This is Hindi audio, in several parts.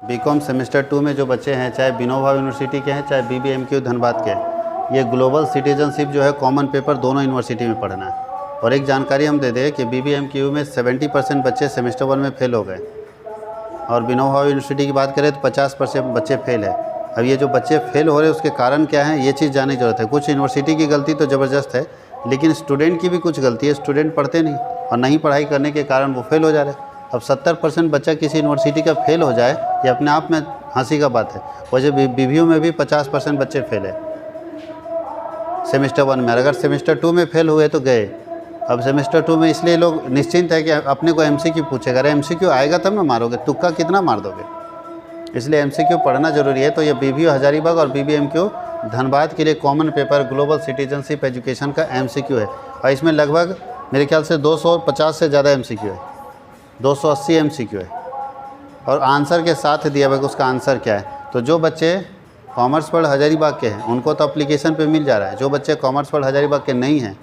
बीकॉम सेमेस्टर 2 में जो बच्चे हैं, चाहे विनोबा यूनिवर्सिटी के हैं, चाहे BBMQ धनबाद के हैं, ये ग्लोबल सिटीजनशिप जो है कॉमन पेपर दोनों यूनिवर्सिटी में पढ़ना है। और एक जानकारी हम दे दें कि BBMQ में 70% बच्चे सेमेस्टर 1 में फेल हो गए, और विनोबा यूनिवर्सिटी की बात करें तो 50% बच्चे फेल है। अब ये जो बच्चे फेल हो रहे हैं उसके कारण क्या है, ये चीज़ जानने की ज़रूरत है। कुछ यूनिवर्सिटी की गलती तो ज़बरदस्त है, लेकिन स्टूडेंट की भी कुछ गलती है। स्टूडेंट पढ़ते नहीं और नहीं पढ़ाई करने के कारण वो फेल हो जा रहे हैं। अब 70% बच्चा किसी यूनिवर्सिटी का फेल हो जाए, ये अपने आप में हंसी का बात है। वैसे BBU में भी 50% बच्चे फेल है सेमेस्टर 1 में। अगर सेमेस्टर 2 में फेल हुए तो गए। अब सेमेस्टर 2 में इसलिए लोग निश्चिंत है कि अपने को MCQ पूछेगा। अरे MCQ आएगा तब ना मारोगे, तुक्का कितना मार दोगे, इसलिए MCQ पढ़ना ज़रूरी है। तो ये BBU हजारीबाग और BBMQ धनबाद के लिए common paper global citizenship education का MCQ है, और इसमें लगभग मेरे ख्याल से 250 से ज़्यादा MCQ है, 280 MCQ है, और आंसर के साथ दिया हुआ है उसका आंसर क्या है। तो जो बच्चे कॉमर्स वर्ल्ड हजारीबाग के हैं उनको तो एप्लीकेशन पे मिल जा रहा है। जो बच्चे कॉमर्स वर्ल्ड हजारीबाग के नहीं हैं,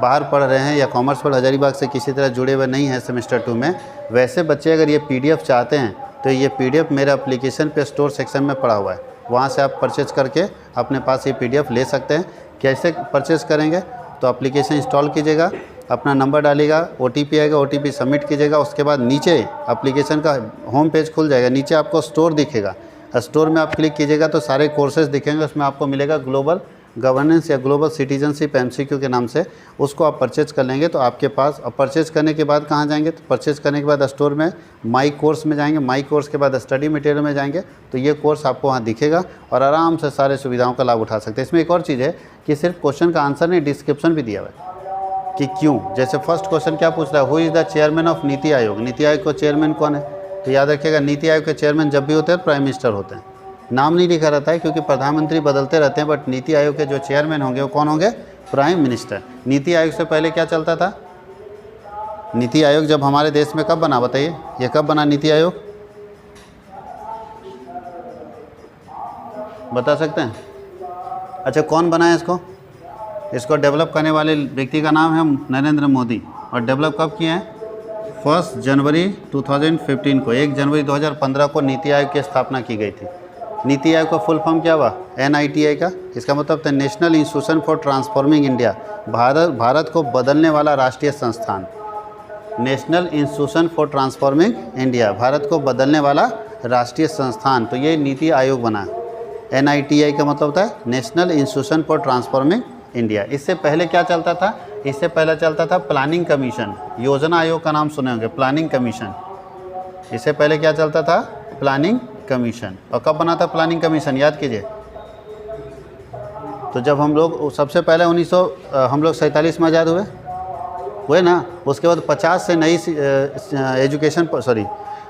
बाहर पढ़ रहे हैं या कॉमर्स वर्ल्ड हजारीबाग से किसी तरह जुड़े हुए नहीं हैं सेमेस्टर 2 में, वैसे बच्चे अगर ये PDF चाहते हैं तो ये PDF मेरे एप्लीकेशन पे स्टोर सेक्शन में पड़ा हुआ है, वहाँ से आप परचेज़ करके अपने पास ये PDF ले सकते हैं। कैसे परचेज़ करेंगे, तो एप्लीकेशन इंस्टॉल कीजिएगा, अपना नंबर डालिएगा, OTP आएगा, OTP सबमिट कीजिएगा। उसके बाद नीचे एप्लीकेशन का होम पेज खुल जाएगा, नीचे आपको स्टोर दिखेगा। स्टोर में आप क्लिक कीजिएगा तो सारे कोर्सेज दिखेंगे, उसमें आपको मिलेगा ग्लोबल गवर्नेंस या ग्लोबल सिटीजनशिप MCQ के नाम से। उसको आप परचेज़ कर लेंगे तो आपके पास, अब परचेज़ करने के बाद कहाँ जाएंगे, तो परचेज़ करने के बाद स्टोर में माई कोर्स में जाएंगे, माई कोर्स के बाद स्टडी मटेरियल में जाएंगे तो ये कोर्स आपको वहाँ दिखेगा और आराम से सारे सुविधाओं का लाभ उठा सकते हैं। इसमें एक और चीज़ है कि सिर्फ क्वेश्चन का आंसर नहीं, डिस्क्रिप्शन भी दिया हुआ है कि क्यों। जैसे फर्स्ट क्वेश्चन क्या पूछ रहा है, who is the chairman of NITI Aayog. NITI Aayog का चेयरमैन कौन है, तो याद रखिएगा नीति आयोग के चेयरमैन जब भी होते हैं प्राइम मिनिस्टर होते हैं। नाम नहीं लिखा रहता है क्योंकि प्रधानमंत्री बदलते रहते हैं, बट नीति आयोग के जो चेयरमैन होंगे वो कौन होंगे, प्राइम मिनिस्टर। नीति आयोग से पहले क्या चलता था, नीति आयोग जब हमारे देश में कब बना, बताइए ये कब बना नीति आयोग, बता सकते हैं। अच्छा कौन बनाया इसको, इसको डेवलप करने वाले व्यक्ति का नाम है नरेंद्र मोदी, और डेवलप कब किए हैं, 1 जनवरी 2015 को, 1 जनवरी 2015 को नीति आयोग की स्थापना की गई थी। नीति आयोग का फुल फॉर्म क्या हुआ, NITI का, इसका मतलब था national institution for transforming India, Bharat को बदलने वाला राष्ट्रीय संस्थान। National institution for transforming India, Bharat को बदलने वाला राष्ट्रीय संस्थान, तो ये नीति आयोग बना। NITI का मतलब होता है national institution for transforming India. इससे पहले क्या चलता था, इससे पहले चलता था प्लानिंग कमीशन, योजना आयोग का नाम सुने होंगे, प्लानिंग कमीशन। इससे पहले क्या चलता था, प्लानिंग कमीशन। और कब बना था प्लानिंग कमीशन, याद कीजिए, तो जब हम लोग सबसे पहले हम लोग 47 में आज़ाद हुए ना, उसके बाद 50 से नई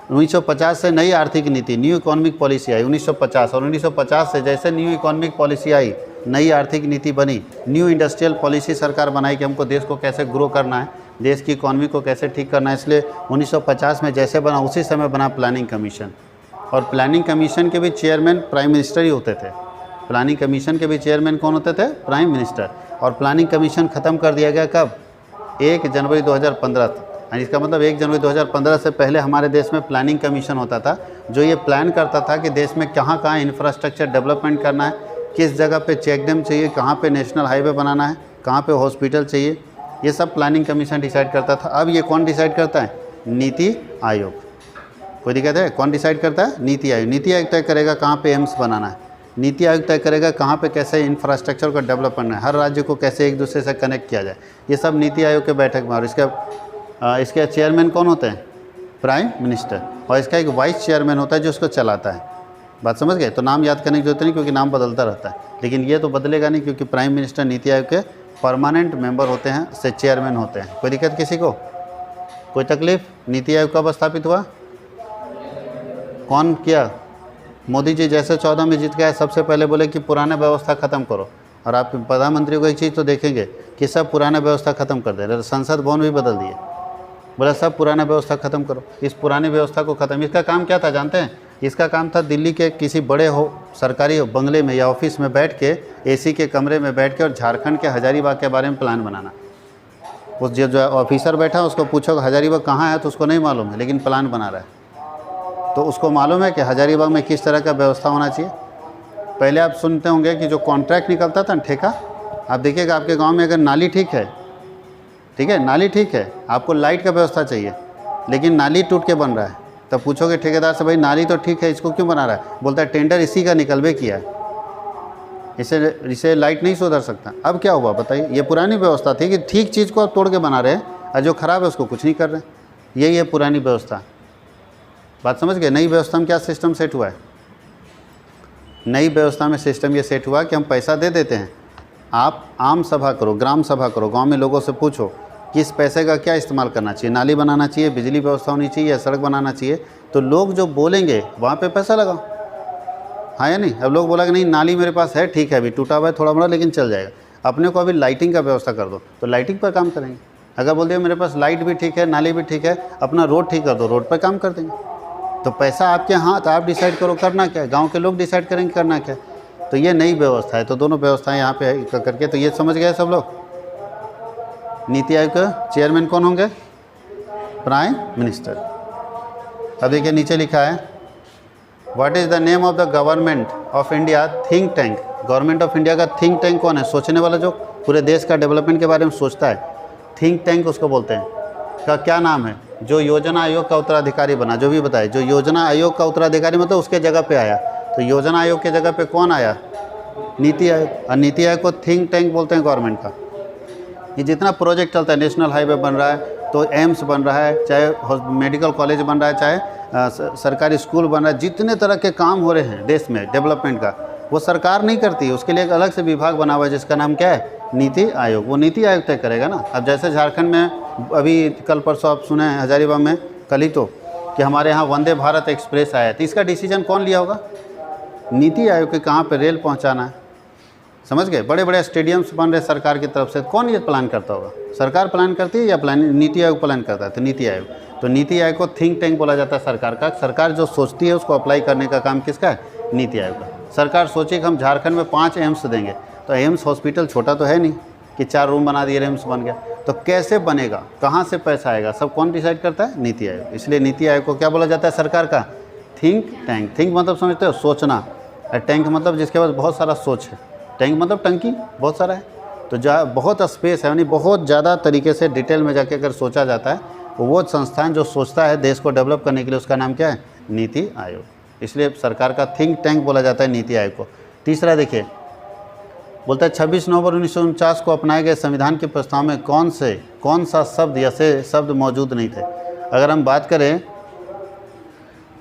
1950 से नई आर्थिक नीति, न्यू इकोनॉमिक पॉलिसी आई 1950, और 1950 से जैसे न्यू इकोनॉमिक पॉलिसी आई, नई आर्थिक नीति बनी, न्यू इंडस्ट्रियल पॉलिसी सरकार बनाई कि हमको देश को कैसे ग्रो करना है, देश की इकोनॉमी को कैसे ठीक करना है। इसलिए 1950 में जैसे बना उसी समय बना प्लानिंग कमीशन। और प्लानिंग कमीशन के भी चेयरमैन प्राइम मिनिस्टर ही होते थे। प्लानिंग कमीशन के भी चेयरमैन कौन होते थे, प्राइम मिनिस्टर। और प्लानिंग कमीशन ख़त्म कर दिया गया कब, 1 जनवरी 2015 तक। इसका मतलब 1 जनवरी 2015 से पहले हमारे देश में प्लानिंग कमीशन होता था, जो ये प्लान करता था कि देश में कहाँ कहाँ इंफ्रास्ट्रक्चर डेवलपमेंट करना है, किस जगह पे चेक डैम चाहिए, कहाँ पे नेशनल हाईवे बनाना है, कहाँ पे हॉस्पिटल चाहिए, ये सब प्लानिंग कमीशन डिसाइड करता था। अब ये कौन डिसाइड करता है, नीति आयोग। कोई दिक्कत है, कौन डिसाइड करता है, नीति आयोग। नीति आयोग तय करेगा कहाँ पे एम्स बनाना है, नीति आयोग तय करेगा कहाँ पे कैसे इंफ्रास्ट्रक्चर को डेवलप करना है, हर राज्य को कैसे एक दूसरे से कनेक्ट किया जाए, ये सब नीति आयोग के बैठक में। और इसके चेयरमैन कौन होते हैं, प्राइम मिनिस्टर, और इसका एक वाइस चेयरमैन होता है जो उसको चलाता है। बात समझ गए, तो नाम याद करने की जरूरत नहीं क्योंकि नाम बदलता रहता है, लेकिन ये तो बदलेगा नहीं क्योंकि प्राइम मिनिस्टर नीति आयोग के परमानेंट मेंबर होते हैं, से चेयरमैन होते हैं। कोई दिक्कत किसी को, कोई तकलीफ। नीति आयोग कब स्थापित हुआ, कौन किया, मोदी जी जैसे 14 में जीत गए, सबसे पहले बोले कि पुराना व्यवस्था ख़त्म करो। और आप प्रधानमंत्री को एक चीज़ तो देखेंगे कि सब पुराना व्यवस्था ख़त्म कर दे रहे, संसद भवन भी बदल दिए, बोला सब पुराना व्यवस्था ख़त्म करो। इस पुरानी व्यवस्था को ख़त्म, इसका काम क्या था जानते हैं, इसका काम था दिल्ली के किसी बड़े सरकारी बंगले में या ऑफिस में बैठ के, AC के कमरे में बैठ के और झारखंड के हजारीबाग के बारे में प्लान बनाना। उस जो ऑफिसर बैठा उसको पूछो हजारीबाग कहाँ है तो उसको नहीं मालूम है, लेकिन प्लान बना रहा है। तो उसको मालूम है कि हजारीबाग में किस तरह का व्यवस्था होना चाहिए। पहले आप सुनते होंगे कि जो कॉन्ट्रैक्ट निकलता था ठेका, आप देखिएगा आपके गांव में अगर नाली ठीक है, ठीक है, नाली ठीक है, आपको लाइट का व्यवस्था चाहिए, लेकिन नाली टूट के बन रहा है, तब पूछोगे ठेकेदार से, भाई नाली तो ठीक है, इसको क्यों बना रहा है? बोलता है टेंडर इसी का निकलवे किया है, इसे लाइट नहीं सुधर सकता। अब क्या हुआ बताइए? ये पुरानी व्यवस्था थी कि ठीक चीज़ को आप तोड़ के बना रहे हैं और जो ख़राब है उसको कुछ नहीं कर रहे हैं। यही है पुरानी व्यवस्था। बात समझ गए? नई व्यवस्था में क्या सिस्टम सेट हुआ है? नई व्यवस्था में सिस्टम ये सेट हुआ कि हम पैसा दे देते हैं, आप आम सभा करो, ग्राम सभा करो, गांव में लोगों से पूछो कि इस पैसे का क्या इस्तेमाल करना चाहिए, नाली बनाना चाहिए, बिजली व्यवस्था होनी चाहिए या सड़क बनाना चाहिए, तो लोग जो बोलेंगे वहाँ पे पैसा लगाओ, हाँ या नहीं? अब लोग बोला कि नहीं नाली मेरे पास है, ठीक है, अभी टूटा हुआ है थोड़ा बड़ा, लेकिन चल जाएगा, अपने को अभी लाइटिंग का व्यवस्था कर दो, तो लाइटिंग पर काम करेंगे। अगर बोल दिया मेरे पास लाइट भी ठीक है, नाली भी ठीक है, अपना रोड ठीक कर दो, रोड पर काम कर देंगे। तो पैसा आपके हाथ, आप डिसाइड करो करना क्या है, गाँव के लोग डिसाइड करेंगे करना क्या है। तो ये नई व्यवस्था है। तो दोनों व्यवस्थाएं यहाँ पे करके, तो ये समझ गए सब लोग। नीति आयोग के चेयरमैन कौन होंगे? Prime minister. अब देखिए नीचे लिखा है, what is the name of the government of India think tank. Government of India का थिंक टैंक कौन है? सोचने वाला, जो पूरे देश का डेवलपमेंट के बारे में सोचता है, थिंक टैंक उसको बोलते हैं। का क्या नाम है? जो योजना आयोग का उत्तराधिकारी बना, जो भी बताए, जो योजना आयोग का उत्तराधिकारी मतलब उसके जगह पे आया। तो योजना आयोग के जगह पे कौन आया? नीति आयोग। और नीति आयोग को थिंक टैंक बोलते हैं गवर्नमेंट का। ये जितना प्रोजेक्ट चलता है, नेशनल हाईवे बन रहा है, तो एम्स बन रहा है, चाहे मेडिकल कॉलेज बन रहा है, चाहे सरकारी स्कूल बन रहा है, जितने तरह के काम हो रहे हैं देश में डेवलपमेंट का, वो सरकार नहीं करती, उसके लिए एक अलग से विभाग बना हुआ है जिसका नाम क्या है? नीति आयोग। वो नीति आयोग तय करेगा ना। अब जैसे झारखंड में अभी कल परसों आप सुने हैं हजारीबाग में, कल ही तो, कि हमारे यहाँ वंदे भारत एक्सप्रेस आया, तो इसका डिसीजन कौन लिया होगा? नीति आयोग के कहाँ पे रेल पहुँचाना है, समझ गए? बड़े बड़े स्टेडियम्स बन रहे सरकार की तरफ से, कौन ये प्लान करता होगा? सरकार प्लान करती है या नीति आयोग प्लान करता है? तो नीति आयोग। तो नीति आयोग को थिंक टैंक बोला जाता है सरकार का। सरकार जो सोचती है उसको अप्लाई करने का काम किसका है? नीति आयोग का। सरकार सोची कि हम झारखंड में 5 एम्स देंगे, तो एम्स हॉस्पिटल छोटा तो है नहीं कि 4 रूम बना दिए एम्स बन गया। तो कैसे बनेगा, कहाँ से पैसा आएगा, सब कौन डिसाइड करता है? नीति आयोग। इसलिए नीति आयोग को क्या बोला जाता है सरकार का? Think tank. थिंक मतलब समझते हो? सोचना। और टैंक मतलब जिसके पास बहुत सारा सोच है। टैंक मतलब टंकी बहुत सारा है, तो जहाँ बहुत स्पेस है, यानी बहुत ज़्यादा तरीके से डिटेल में जाके अगर सोचा जाता है, वो संस्थान जो सोचता है देश को डेवलप करने के लिए, उसका नाम क्या है? नीति आयोग। इसलिए सरकार का थिंक टैंक बोला जाता है नीति आयोग को। तीसरा देखिए, बोलता है 26 नवंबर 1949 को अपनाए गए संविधान के प्रस्ताव में कौन सा शब्द या से शब्द मौजूद नहीं थे। अगर हम बात करें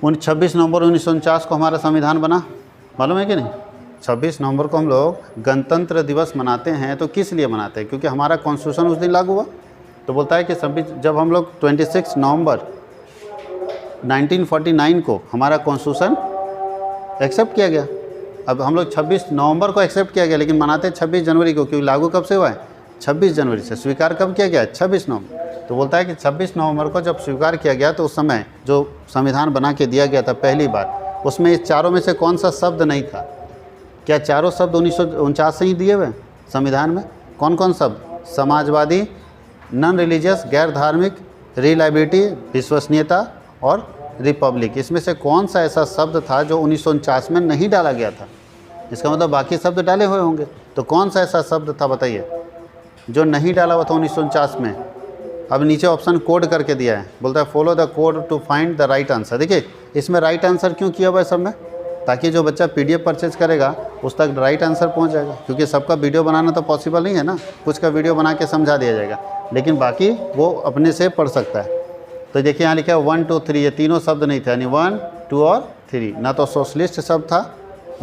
26 नवंबर 1949 को हमारा संविधान बना, मालूम है कि नहीं? 26 नवंबर को हम लोग गणतंत्र दिवस मनाते हैं, तो किस लिए मनाते हैं? क्योंकि हमारा कॉन्स्टिट्यूशन उस दिन लागू हुआ। तो बोलता है कि जब हम लोग 26 नवंबर 1949 को हमारा कॉन्स्टिट्यूशन एक्सेप्ट किया गया। अब हम लोग 26 नवंबर को एक्सेप्ट किया गया, लेकिन मनाते 26 जनवरी को, क्योंकि लागू कब से हुआ है? 26 जनवरी से। स्वीकार कब किया गया? 26 नवंबर। तो बोलता है कि 26 नवंबर को जब स्वीकार किया गया, तो उस समय जो संविधान बना के दिया गया था पहली बार, उसमें इस चारों में से कौन सा शब्द नहीं था? क्या चारों शब्द 1949 से ही दिए हुए संविधान में? कौन कौन शब्द? समाजवादी, नॉन रिलीजियस, गैर धार्मिक, रिलायबिलिटी, विश्वसनीयता और रिपब्लिक। इसमें से कौन सा ऐसा शब्द था जो 1949 में नहीं डाला गया था? इसका मतलब बाकी शब्द डाले हुए होंगे, तो कौन सा ऐसा शब्द था बताइए जो नहीं डाला हुआ था 1949 में? अब नीचे ऑप्शन कोड करके दिया है, बोलता है follow the code to find the right answer. देखिए इसमें राइट आंसर क्यों किया हुआ है सब में? ताकि जो बच्चा PDF परचेज करेगा उस तक राइट आंसर पहुंच जाएगा, क्योंकि सबका वीडियो बनाना तो पॉसिबल नहीं है ना, कुछ का वीडियो बना के समझा दिया जाएगा, लेकिन बाकी वो अपने से पढ़ सकता है। तो देखिए यहाँ लिखा है 1 2 3, ये तीनों शब्द नहीं थे, यानी 1 2 और 3। ना तो सोशलिस्ट शब्द था,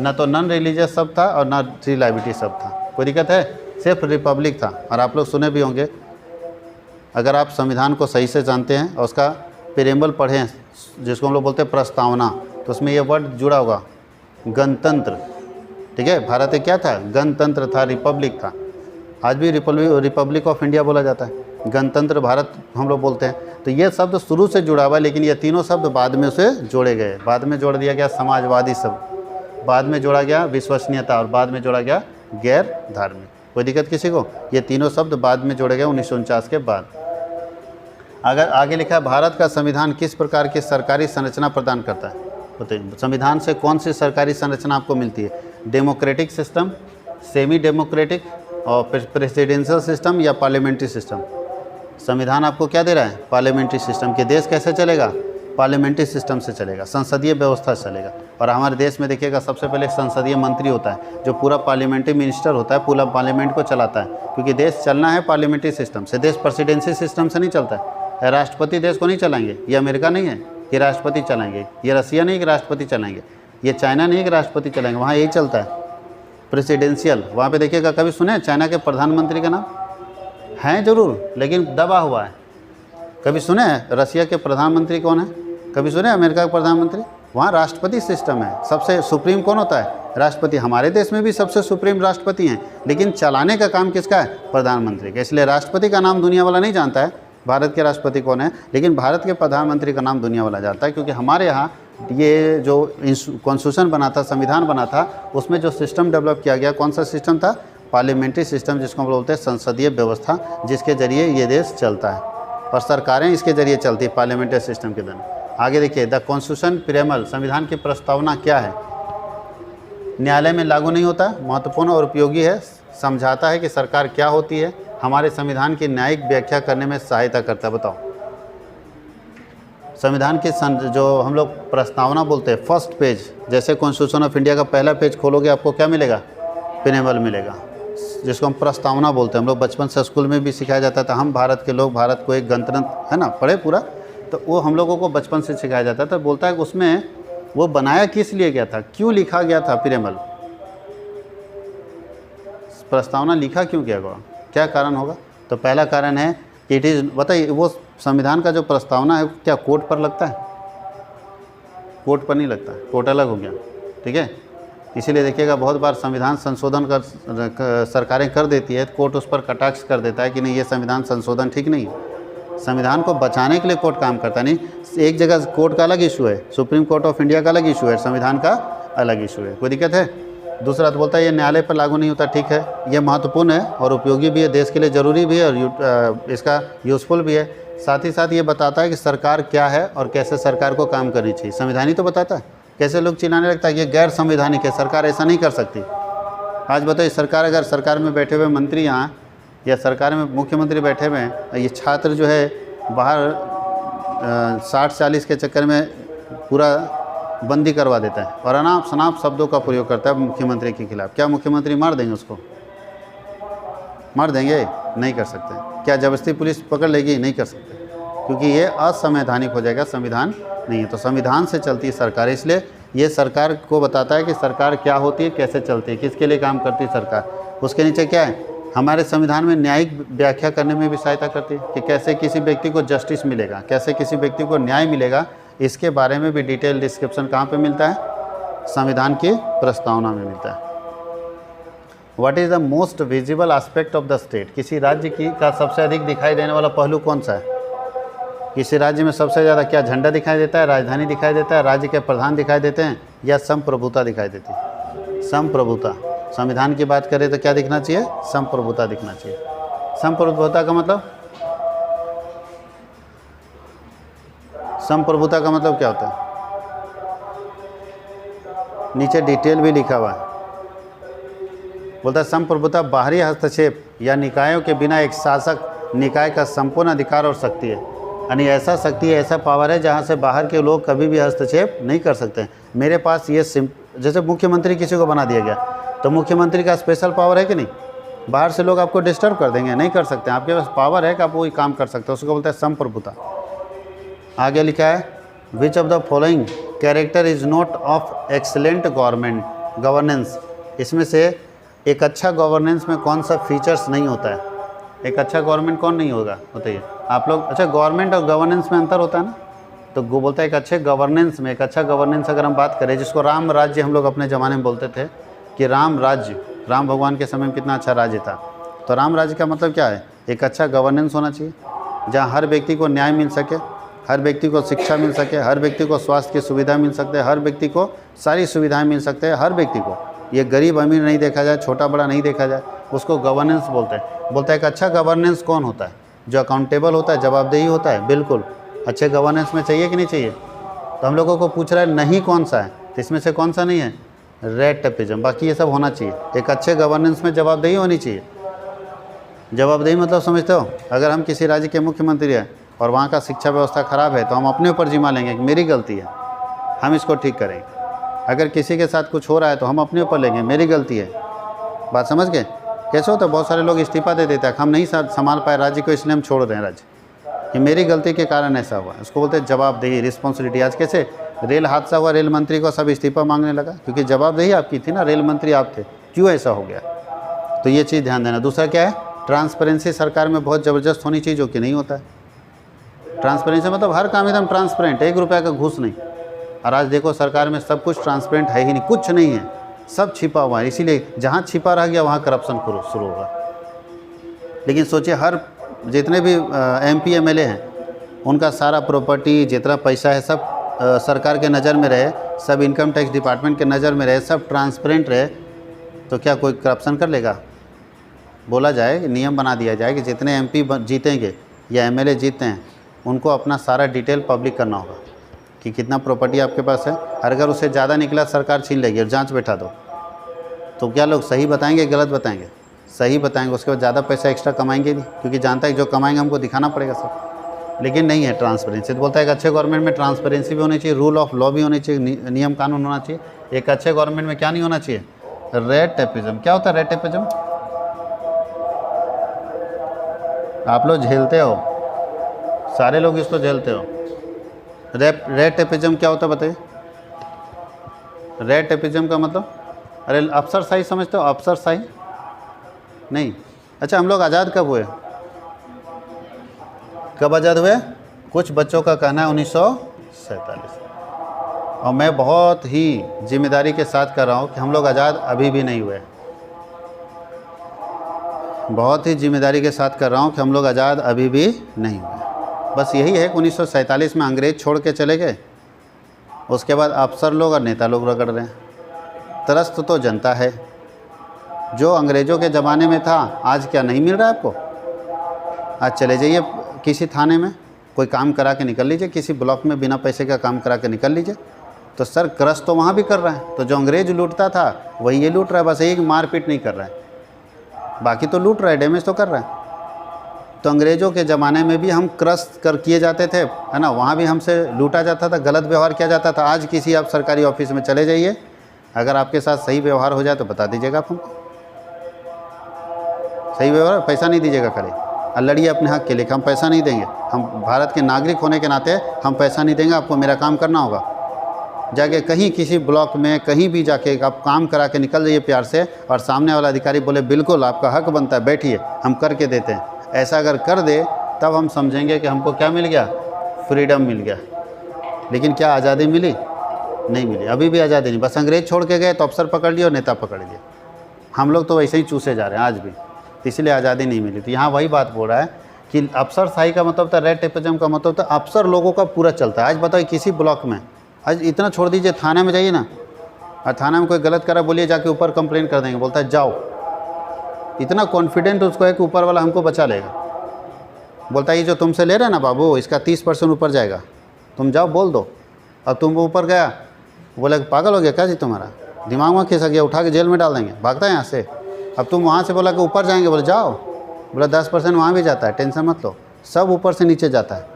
ना तो नॉन रिलीजियस शब्द था, और ना रिलायबिलिटी शब्द था। कोई दिक्कत है? सिर्फ रिपब्लिक था। और आप लोग सुने भी होंगे, अगर आप संविधान को सही से जानते हैं और उसका प्रेम्बल पढ़ें, जिसको हम लोग बोलते हैं प्रस्तावना, तो उसमें ये वर्ड जुड़ा होगा, गणतंत्र। ठीक है, भारत एक क्या था? गणतंत्र था, रिपब्लिक था। आज भी रिपब्लिक ऑफ इंडिया बोला जाता है, गणतंत्र भारत हम लोग बोलते हैं। तो ये शब्द शुरू से जुड़ा हुआ है, लेकिन ये तीनों शब्द बाद में उसे जोड़े गए। बाद में जोड़ दिया गया समाजवादी शब्द, बाद में जोड़ा गया विश्वसनीयता, और बाद में जोड़ा गया गैर धार्मिक। कोई दिक्कत किसी को? ये तीनों शब्द बाद में जोड़े गए 1949 के बाद। अगर आगे लिखा है भारत का संविधान किस प्रकार की सरकारी संरचना प्रदान करता है, बताइए संविधान से कौन सी सरकारी संरचना आपको मिलती है? डेमोक्रेटिक सिस्टम, सेमी डेमोक्रेटिक और प्रेसिडेंशियल सिस्टम या पार्लियामेंट्री सिस्टम? संविधान आपको क्या दे रहा है? Parliamentary system. कि देश कैसे चलेगा? पार्लियामेंट्री सिस्टम से चलेगा, संसदीय व्यवस्था से चलेगा। और हमारे देश में देखिएगा सबसे पहले संसदीय मंत्री होता है जो पूरा पार्लियामेंट्री मिनिस्टर होता है, पूरा पार्लियामेंट को चलाता है, क्योंकि देश चलना है पार्लियामेंट्री सिस्टम से। देश प्रेसिडेंसी सिस्टम से नहीं चलता है। राष्ट्रपति देश को नहीं चलाएंगे, ये अमेरिका नहीं है कि राष्ट्रपति चलाएंगे, ये रसिया नहीं कि राष्ट्रपति चलाएंगे, ये चाइना नहीं कि राष्ट्रपति चलाएंगे, वहाँ यही चलता है प्रेसिडेंशियल। वहाँ पे देखिएगा, कभी सुने चाइना के प्रधानमंत्री का नाम? हैं जरूर, लेकिन दबा हुआ है। कभी सुने रसिया के प्रधानमंत्री कौन है? कभी सुने अमेरिका का प्रधानमंत्री? वहाँ राष्ट्रपति सिस्टम है। सबसे सुप्रीम कौन होता है? राष्ट्रपति। हमारे देश में भी सबसे सुप्रीम राष्ट्रपति हैं, लेकिन चलाने का काम किसका है? प्रधानमंत्री का। इसलिए राष्ट्रपति का नाम दुनिया वाला नहीं जानता है भारत के राष्ट्रपति कौन है, लेकिन भारत के प्रधानमंत्री का नाम दुनिया वाला जानता है, क्योंकि हमारे यहाँ ये जो कॉन्स्टिट्यूशन बना था, संविधान बना था, उसमें जो सिस्टम डेवलप किया गया, कौन सा सिस्टम था? पार्लियामेंट्री सिस्टम, जिसको हम बोलते हैं संसदीय व्यवस्था, जिसके जरिए ये देश चलता है और सरकारें इसके जरिए चलती है, पार्लियामेंट्री सिस्टम के द्वारा। आगे देखिए, द कॉन्स्टिट्यूशन प्रेमल, संविधान की प्रस्तावना क्या है? न्यायालय में लागू नहीं होता, महत्वपूर्ण और उपयोगी है, समझाता है कि सरकार क्या होती है, हमारे संविधान की न्यायिक व्याख्या करने में सहायता करता है। बताओ, संविधान की जो हम लोग प्रस्तावना बोलते हैं, फर्स्ट पेज, जैसे कॉन्स्टिट्यूशन ऑफ इंडिया का पहला पेज खोलोगे आपको क्या मिलेगा? प्रेमल मिलेगा, जिसको हम प्रस्तावना बोलते हैं। हम लोग बचपन से स्कूल में भी सिखाया जाता था, हम भारत के लोग, भारत को एक गणतंत्र है ना, पढ़े पूरा, तो वो हम लोगों को बचपन से सिखाया जाता था। बोलता है कि उसमें वो बनाया किस लिए गया था, क्यों लिखा गया था प्रेमल, प्रस्तावना लिखा क्यों गया होगा, क्या कारण होगा? तो पहला कारण है कि इट इज़, बताइए वो संविधान का जो प्रस्तावना है क्या कोर्ट पर लगता है? कोर्ट पर नहीं लगता, कोर्ट अलग हो गया, ठीक है। इसीलिए देखिएगा बहुत बार संविधान संशोधन कर सरकारें कर देती है, कोर्ट उस पर कटाक्ष कर देता है कि नहीं ये संविधान संशोधन ठीक नहीं है। संविधान को बचाने के लिए कोर्ट काम करता है। नहीं, एक जगह कोर्ट का अलग इशू है, सुप्रीम कोर्ट ऑफ इंडिया का अलग इशू है, संविधान का अलग इशू है, कोई दिक्कत है? दूसरा तो बोलता है ये न्यायालय पर लागू नहीं होता, ठीक है, ये महत्वपूर्ण है और उपयोगी भी है, देश के लिए ज़रूरी भी है और इसका यूज़फुल भी है। साथ ही साथ ये बताता है कि सरकार क्या है और कैसे सरकार को काम करनी चाहिए। संविधान ही तो बताता है। कैसे लोग चिल्लाने लगता है ये गैर संवैधानिक है, सरकार ऐसा नहीं कर सकती। आज बताइए, सरकार अगर सरकार में बैठे हुए मंत्री यहाँ या सरकार में मुख्यमंत्री बैठे हुए हैं, ये छात्र जो है बाहर 60-40 के चक्कर में पूरा बंदी करवा देता है और अनाप शनाप शब्दों का प्रयोग करता है मुख्यमंत्री के खिलाफ, क्या मुख्यमंत्री मार देंगे उसको? मार देंगे? नहीं कर सकते। क्या ज़बरदस्ती पुलिस पकड़ लेगी? नहीं कर सकते, क्योंकि ये असंवैधानिक हो जाएगा, संविधान नहीं है। तो संविधान से चलती है सरकार, इसलिए ये सरकार को बताता है कि सरकार क्या होती है, कैसे चलती है, किसके लिए काम करती है सरकार। उसके नीचे क्या है? हमारे संविधान में न्यायिक व्याख्या करने में भी सहायता करती है कि कैसे किसी व्यक्ति को जस्टिस मिलेगा, कैसे किसी व्यक्ति को न्याय मिलेगा, इसके बारे में भी डिटेल डिस्क्रिप्शन कहाँ पे मिलता है? संविधान की प्रस्तावना में मिलता है। What is the most visible aspect of the state? किसी राज्य की का सबसे अधिक दिखाई देने वाला पहलू कौन सा है? किसी राज्य में सबसे ज़्यादा क्या झंडा दिखाई देता है, राजधानी दिखाई देता है, राज्य के प्रधान दिखाई देते हैं, या संप्रभुता दिखाई देती है? संप्रभुता। संविधान की बात करें तो क्या दिखना चाहिए? संप्रभुता दिखना चाहिए। संप्रभुता का मतलब, संप्रभुता का मतलब क्या होता है? नीचे डिटेल भी लिखा हुआ है। बोलता है संप्रभुता बाहरी हस्तक्षेप या निकायों के बिना एक शासक निकाय का संपूर्ण अधिकार और शक्ति है। यानी ऐसा शक्ति है, ऐसा पावर है जहाँ से बाहर के लोग कभी भी हस्तक्षेप नहीं कर सकते। मेरे पास ये जैसे मुख्यमंत्री किसी को बना दिया गया तो मुख्यमंत्री का स्पेशल पावर है कि नहीं? बाहर से लोग आपको डिस्टर्ब कर देंगे, नहीं कर सकते। आपके पास पावर है कि आप वही काम कर सकते हो, उसको बोलते हैं संप्रभुता। आगे लिखा है which of the following character is not of excellent governance? इसमें से एक अच्छा गवर्नेंस में कौन सा फीचर्स नहीं होता है? एक अच्छा गवर्नमेंट कौन नहीं होगा, बताइए आप लोग। अच्छा, गवर्नमेंट और गवर्नेंस में अंतर होता है ना, तो वो बोलता है एक अच्छे गवर्नेंस में, एक अच्छा गवर्नेंस अगर हम बात करें, जिसको राम राज्य हम लोग अपने ज़माने में बोलते थे कि राम राज्य, राम भगवान के समय में कितना अच्छा राज्य था। तो राम राज्य का मतलब क्या है? एक अच्छा गवर्नेंस होना चाहिए जहाँ हर व्यक्ति को न्याय मिल सके, हर व्यक्ति को शिक्षा मिल सके, हर व्यक्ति को स्वास्थ्य की सुविधा मिल सकते हैं, हर व्यक्ति को सारी सुविधाएं मिल सकते हैं, हर व्यक्ति को, ये गरीब अमीर नहीं देखा जाए, छोटा बड़ा नहीं देखा जाए, उसको गवर्नेंस बोलते हैं। बोलता है एक अच्छा गवर्नेंस कौन होता है? जो अकाउंटेबल होता है, जवाबदेही होता है, बिल्कुल। अच्छे गवर्नेंस में चाहिए कि नहीं चाहिए? तो हम लोगों को पूछ रहा है नहीं कौन सा है, तो इसमें से कौन सा नहीं है? Red tapism. बाकी ये सब होना चाहिए। एक अच्छे गवर्नेंस में जवाबदेही होनी चाहिए। जवाबदेही मतलब समझते हो? अगर हम किसी राज्य के मुख्यमंत्री हैं और वहाँ का शिक्षा व्यवस्था ख़राब है तो हम अपने ऊपर जिम्मा लेंगे कि मेरी गलती है, हम इसको ठीक करेंगे। अगर किसी के साथ कुछ हो रहा है तो हम अपने ऊपर लेंगे, मेरी गलती है। बात समझ गए? कैसे होता है, बहुत सारे लोग इस्तीफा दे देते हैं, हम नहीं संभाल पाए राज्य को इसलिए हम छोड़ दें राज्य, कि मेरी गलती के कारण ऐसा हुआ। उसको बोलते हैं जवाबदेही, रिस्पॉन्सिबिलिटी। आज कैसे रेल हादसा हुआ, रेल मंत्री को सब इस्तीफा मांगने लगा, क्योंकि जवाबदेही आपकी थी ना, रेल मंत्री आप थे, क्यों ऐसा हो गया? तो ये चीज़ ध्यान देना। दूसरा क्या है? ट्रांसपेरेंसी सरकार में बहुत ज़बरदस्त होनी चाहिए, जो कि नहीं होता है। ट्रांसपेरेंसी मतलब हर काम एकदम ट्रांसपेरेंट, 1 रुपये का घूस नहीं। और आज देखो सरकार में सब कुछ ट्रांसपेरेंट है ही नहीं, कुछ नहीं है, सब छिपा हुआ है। इसीलिए जहाँ छिपा रह गया वहाँ करप्शन शुरू होगा। लेकिन सोचिए, हर जितने भी MP MLA हैं, उनका सारा प्रॉपर्टी, जितना पैसा है, सब सरकार के नज़र में रहे, सब इनकम टैक्स डिपार्टमेंट के नज़र में रहे, सब ट्रांसपेरेंट रहे, तो क्या कोई करप्शन कर लेगा? बोला जाए, नियम बना दिया जाए कि जितने MP जीतेंगे या MLA जीतते हैं, उनको अपना सारा डिटेल पब्लिक करना होगा कि कितना प्रॉपर्टी आपके पास है। अगर उससे ज़्यादा निकला सरकार छीन लेगी और जांच बैठा दो, तो क्या लोग सही बताएंगे, गलत बताएंगे? सही बताएंगे। उसके बाद ज़्यादा पैसा एक्स्ट्रा कमाएंगे नहीं, क्योंकि जानता है जो कमाएंगे हमको दिखाना पड़ेगा सब। लेकिन नहीं है ट्रांसपेरेंसी। तो बोलता है एक अच्छे गवर्नमेंट में ट्रांसपेरेंसी भी होनी चाहिए, रूल ऑफ लॉ भी होनी चाहिए, नियम कानून होना चाहिए। एक अच्छे गवर्नमेंट में क्या नहीं होना चाहिए? Red tapism. क्या होता है रेड टेपिज्म? आप लोग झेलते हो, सारे लोग इसको झेलते हो। रेड टेपिज्म क्या होता है बताइए? रेड टेपिज्म का मतलब, अरे अफसरशाही समझते हो? अफसरशाही नहीं। अच्छा, हम लोग आज़ाद कब हुए? कब आज़ाद हुए? कुछ बच्चों का कहना है 1947। और मैं बहुत ही जिम्मेदारी के साथ कर रहा हूँ कि हम लोग आज़ाद अभी भी नहीं हुए। बहुत ही जिम्मेदारी के साथ कर रहा हूँ कि हम लोग आज़ाद अभी भी नहीं हुए। बस यही है कि 1947 में अंग्रेज़ छोड़ के चले गए, उसके बाद अफसर लोग और नेता लोग रगड़ रहे हैं। त्रस्त तो जनता है। जो अंग्रेज़ों के ज़माने में था, आज क्या नहीं मिल रहा है आपको? आज चले जाइए किसी थाने में, कोई काम करा के निकल लीजिए, किसी ब्लॉक में बिना पैसे का काम करा के निकल लीजिए, तो सर क्रश तो वहाँ भी कर रहा है। तो जो अंग्रेज़ लूटता था वही ये लूट रहा है, बस एक मारपीट नहीं कर रहा है, बाकी तो लूट रहा है, डैमेज तो कर रहा है। तो अंग्रेज़ों के ज़माने में भी हम क्रश किए जाते थे, है ना, वहाँ भी हमसे लूटा जाता था, गलत व्यवहार किया जाता था। आज किसी आप सरकारी ऑफिस में चले जाइए, अगर आपके साथ सही व्यवहार हो जाए तो बता दीजिएगा आप हमको। सही व्यवहार, पैसा नहीं दीजिएगा खाली, और लड़िए अपने हक़ के लिए, हम पैसा नहीं देंगे, हम भारत के नागरिक होने के नाते हम पैसा नहीं देंगे, आपको मेरा काम करना होगा। जाके कहीं किसी ब्लॉक में कहीं भी जाके आप काम करा के निकल जाइए प्यार से, और सामने वाला अधिकारी बोले बिल्कुल आपका हक बनता है, बैठिए हम करके देते हैं, ऐसा अगर कर दे तब हम समझेंगे कि हमको क्या मिल गया? फ्रीडम मिल गया। लेकिन क्या आज़ादी मिली? नहीं मिली, अभी भी आज़ादी नहीं। बस अंग्रेज़ छोड़ के गए तो अफसर पकड़ लिए और नेता पकड़ लिए। हम लोग तो वैसे ही चूसे जा रहे हैं आज भी, इसलिए आज़ादी नहीं मिली। तो यहाँ वही बात बोल रहा है कि अफसरशाही का मतलब था, रेड टेपिज्म का मतलब था अफसर लोगों का पूरा चलता है। आज बताइए किसी ब्लॉक में, आज इतना छोड़ दीजिए, थाने में जाइए ना, और थाने में कोई गलत करा बोलिए, जाके ऊपर कंप्लेंट कर देंगे, बोलता है जाओ। इतना कॉन्फिडेंट उसको है कि ऊपर वाला हमको बचा लेगा। बोलता है ये जो तुमसे ले रहे हैं ना बाबू, इसका 30% ऊपर जाएगा, तुम जाओ बोल दो। अब तुम ऊपर गया, बोले पागल हो गया क्या जी, तुम्हारा दिमाग में खिसक गया, उठा के जेल में डाल देंगे, भागता है यहाँ से। अब तुम वहाँ से बोला कि ऊपर जाएंगे, बोले जाओ, बोला 10% वहाँ भी जाता है, टेंशन मत लो, सब ऊपर से नीचे जाता है,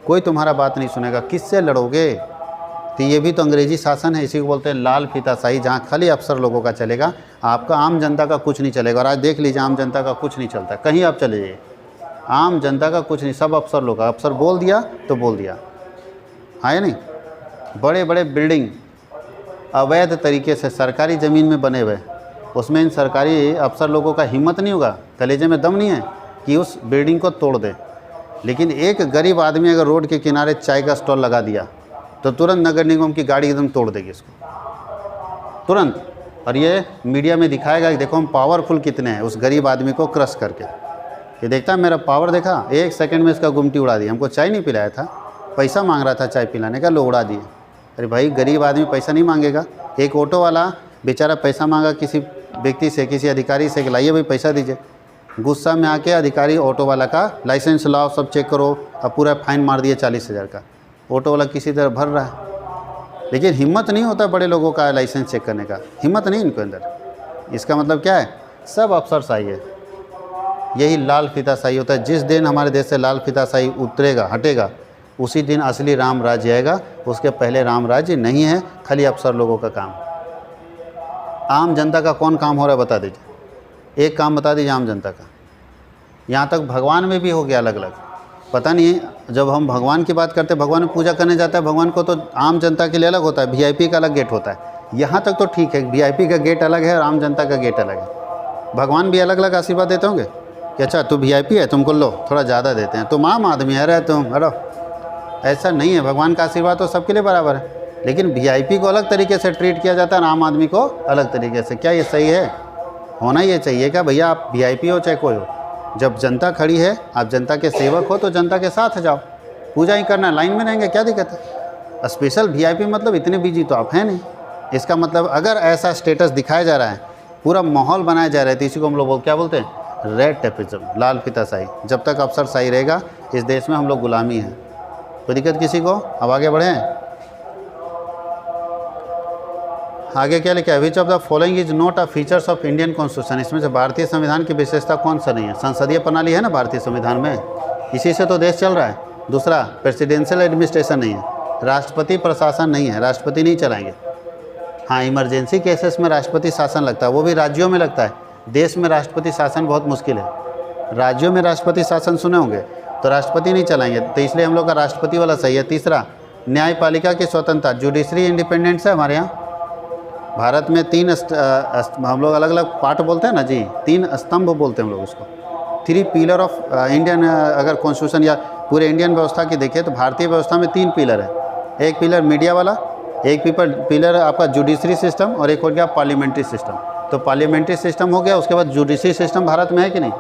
कोई तुम्हारा बात नहीं सुनेगा, किससे लड़ोगे? तो ये भी तो अंग्रेजी शासन है, इसी को बोलते हैं लाल फीताशाही, जहाँ खाली अफसर लोगों का चलेगा, आपका आम जनता का कुछ नहीं चलेगा। और आज देख लीजिए आम जनता का कुछ नहीं चलता, कहीं आप चले जाइए, आम जनता का कुछ नहीं, सब अफसर लोग का। अफसर बोल दिया तो बोल दिया, हाँ या नहीं? बड़े बड़े बिल्डिंग अवैध तरीके से सरकारी ज़मीन में बने हुए, उसमें इन सरकारी अफसर लोगों का हिम्मत नहीं होगा, कलेजे में दम नहीं है कि उस बिल्डिंग को तोड़ दे। लेकिन एक गरीब आदमी अगर रोड के किनारे चाय का स्टॉल लगा दिया तो तुरंत नगर निगम की गाड़ी एकदम तोड़ देगी इसको, तुरंत। और ये मीडिया में दिखाएगा कि देखो हम पावरफुल कितने हैं, उस गरीब आदमी को क्रश करके। ये देखता है मेरा पावर, देखा 1 सेकंड में इसका गुमटी उड़ा दी। हमको चाय नहीं पिलाया था, पैसा मांग रहा था चाय पिलाने का, लोग उड़ा दिए। अरे भाई गरीब आदमी पैसा नहीं मांगेगा। एक ऑटो वाला बेचारा पैसा मांगा किसी व्यक्ति से, किसी अधिकारी से कि लाइए भाई पैसा दीजिए, गुस्सा में आके अधिकारी ऑटो वाला का लाइसेंस लाओ, सब चेक करो, अब पूरा फाइन मार दिए 40,000 का। ऑटो वाला किसी तरह भर रहा है, लेकिन हिम्मत नहीं होता बड़े लोगों का लाइसेंस चेक करने का, हिम्मत नहीं इनके अंदर। इसका मतलब क्या है? सब अफसरशाही है, यही लाल फीताशाही होता है। जिस दिन हमारे देश से लाल फीताशाही उतरेगा, हटेगा, उसी दिन असली राम राज्य आएगा। उसके पहले राम राज्य नहीं है, खाली अफसर लोगों का काम। आम जनता का कौन काम हो रहा है बता दीजिए, एक काम बता दीजिए आम जनता का। यहाँ तक भगवान में भी हो गया अलग अलग, पता नहीं है। जब हम भगवान की बात करते हैं, भगवान में पूजा करने जाता है, भगवान को तो आम जनता के लिए अलग होता है, वीआईपी का अलग गेट होता है। यहाँ तक तो ठीक है, वीआईपी का गेट अलग है और आम जनता का गेट अलग है। भगवान भी अलग अलग आशीर्वाद देते होंगे कि अच्छा तू वीआईपी है, तुमको लो थोड़ा ज़्यादा देते हैं, तुम आम आदमी है, रहे तुम हटो। ऐसा नहीं है, भगवान का आशीर्वाद तो सबके लिए बराबर है, लेकिन वीआईपी को अलग तरीके से ट्रीट किया जाता है और आम आदमी को अलग तरीके से। क्या ये सही है? होना ये चाहिए क्या भैया, आप वीआईपी हो चाहे कोई हो, जब जनता खड़ी है, आप जनता के सेवक हो तो जनता के साथ जाओ, पूजा ही करना, लाइन में रहेंगे, क्या दिक्कत है? स्पेशल वीआईपी मतलब इतने बिजी तो आप हैं नहीं। इसका मतलब अगर ऐसा स्टेटस दिखाया जा रहा है, पूरा माहौल बनाया जा रहा है, तो इसी को हम लोग क्या बोलते हैं? रेड टेपिज्म, लाल फीताशाही। जब तक अफसरशाही रहेगा इस देश में, हम लोग गुलामी हैं। कोई दिक्कत किसी को? अब आगे बढ़ें। आगे क्या लिखा है? Which of the following is not a features of Indian constitution. इसमें से भारतीय संविधान की विशेषता कौन सा नहीं है? संसदीय प्रणाली है ना भारतीय संविधान में, इसी से तो देश चल रहा है। दूसरा, प्रेसिडेंशियल एडमिनिस्ट्रेशन नहीं है, राष्ट्रपति प्रशासन नहीं है, राष्ट्रपति नहीं चलाएंगे। हाँ, इमरजेंसी केसेस में राष्ट्रपति शासन लगता है, वो भी राज्यों में लगता है। देश में राष्ट्रपति शासन बहुत मुश्किल है। राज्यों में राष्ट्रपति शासन सुने होंगे, तो राष्ट्रपति नहीं चलाएंगे, तो इसलिए हम लोग का राष्ट्रपति वाला सही है। तीसरा, न्यायपालिका की स्वतंत्रता, जुडिशरी इंडिपेंडेंस है हमारे यहाँ। भारत में तीन हम लोग अलग अलग पार्ट बोलते हैं ना जी, 3 स्तंभ बोलते हैं हम लोग उसको। 3 पिलर ऑफ इंडियन, अगर कॉन्स्टिट्यूशन या पूरे इंडियन व्यवस्था की देखें तो भारतीय व्यवस्था में 3 पिलर है। एक पिलर मीडिया वाला, एक पिलर आपका जुडिशरी सिस्टम, और एक हो गया पार्लियामेंट्री सिस्टम। तो पार्लियामेंट्री सिस्टम हो गया, उसके बाद जुडिशरी सिस्टम भारत में है कि नहीं,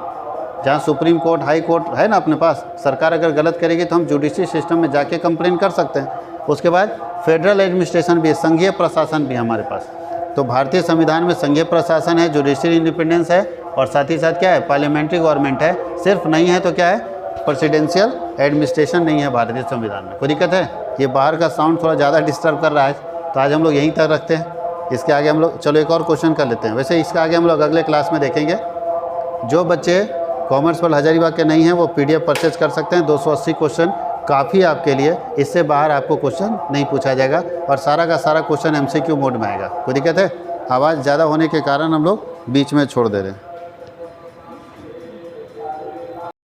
जहाँ सुप्रीम कोर्ट, हाई कोर्ट है ना अपने पास। सरकार अगर गलत करेगी तो हम जुडिशरी सिस्टम में जाके कंप्लेन कर सकते हैं। उसके बाद फेडरल एडमिनिस्ट्रेशन भी है, संघीय प्रशासन भी है हमारे पास। तो भारतीय संविधान में संघीय प्रशासन है, जुडिशरी इंडिपेंडेंस है, और साथ ही साथ क्या है? पार्लियामेंट्री गवर्नमेंट है। सिर्फ नहीं है तो क्या है? प्रेसिडेंशियल एडमिनिस्ट्रेशन नहीं है भारतीय संविधान में। कोई दिक्कत है? ये बाहर का साउंड थोड़ा ज़्यादा डिस्टर्ब कर रहा है, तो आज हम लोग यहीं तक रखते हैं। इसके आगे हम लोग चलो एक और क्वेश्चन कर लेते हैं। वैसे इसके आगे हम लोग अगले क्लास में देखेंगे। जो बच्चे कॉमर्स वाले हजारीबाग के नहीं हैं वो PDF परचेज कर सकते हैं। 280 क्वेश्चन काफ़ी आपके लिए, इससे बाहर आपको क्वेश्चन नहीं पूछा जाएगा, और सारा का सारा क्वेश्चन MCQ मोड में आएगा। कोई दिक्कत है? आवाज़ ज़्यादा होने के कारण हम लोग बीच में छोड़ दे रहे हैं।